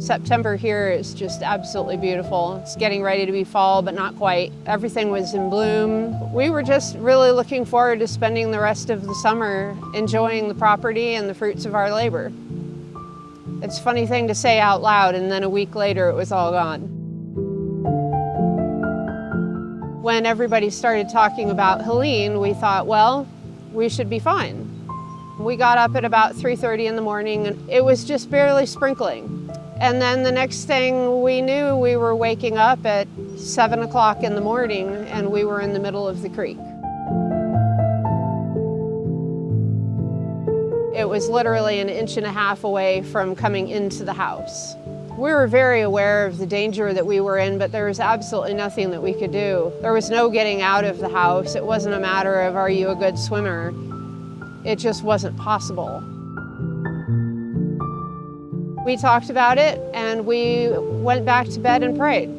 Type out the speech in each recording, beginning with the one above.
September here is just absolutely beautiful. It's getting ready to be fall, but not quite. Everything was in bloom. We were just really looking forward to spending the rest of the summer enjoying the property and the fruits of our labor. It's a funny thing to say out loud, and then a week later it was all gone. When everybody started talking about Helene, we thought, well, we should be fine. We got up at about 3:30 in the morning, and it was just barely sprinkling. And then the next thing we knew, we were waking up at 7 o'clock in the morning, and we were in the middle of the creek. It was literally an inch and a half away from coming into the house. We were very aware of the danger that we were in, but there was absolutely nothing that we could do. There was no getting out of the house. It wasn't a matter of, are you a good swimmer? It just wasn't possible. We talked about it, and we went back to bed and prayed.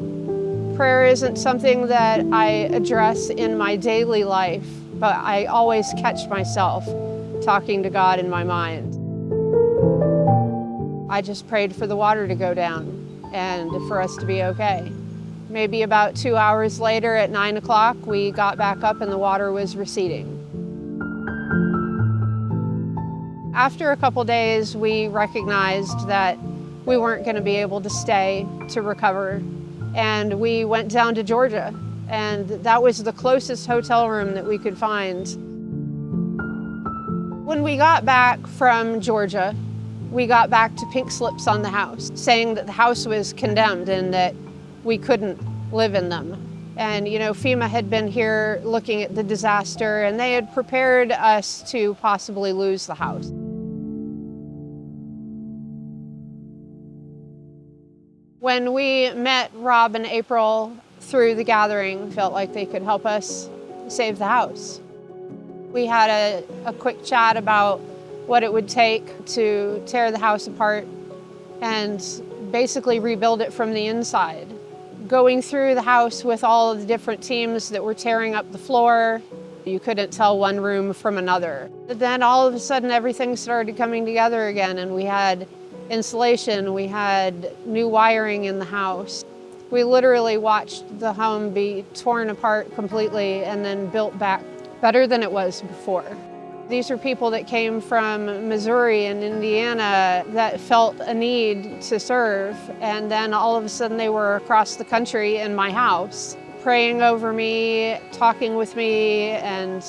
Prayer isn't something that I address in my daily life, but I always catch myself talking to God in my mind. I just prayed for the water to go down and for us to be okay. Maybe about 2 hours later at 9 o'clock, we got back up and the water was receding. After a couple days, we recognized that we weren't going to be able to stay to recover, and we went down to Georgia, and that was the closest hotel room that we could find. When we got back from Georgia, we got back to pink slips on the house, saying that the house was condemned and that we couldn't live in them. And you know, FEMA had been here looking at the disaster, and they had prepared us to possibly lose the house. When we met Rob and April through the gathering, felt like they could help us save the house. We had a quick chat about what it would take to tear the house apart and basically rebuild it from the inside. Going through the house with all of the different teams that were tearing up the floor, you couldn't tell one room from another. But then all of a sudden everything started coming together again, and we had insulation, we had new wiring in the house. We literally watched the home be torn apart completely and then built back better than it was before. These are people that came from Missouri and Indiana that felt a need to serve, and then all of a sudden they were across the country in my house, praying over me, talking with me, and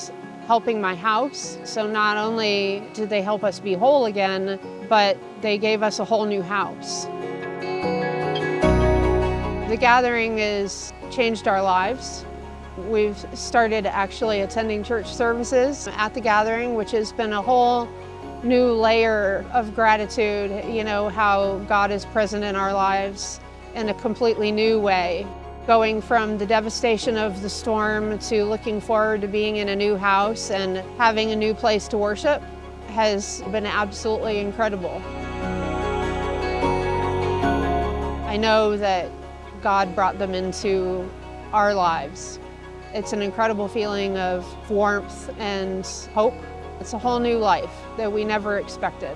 helping my house. So not only did they help us be whole again, but they gave us a whole new house. The gathering has changed our lives. We've started actually attending church services at the gathering, which has been a whole new layer of gratitude, you know, how God is present in our lives in a completely new way. Going from the devastation of the storm to looking forward to being in a new house and having a new place to worship has been absolutely incredible. I know that God brought them into our lives. It's an incredible feeling of warmth and hope. It's a whole new life that we never expected.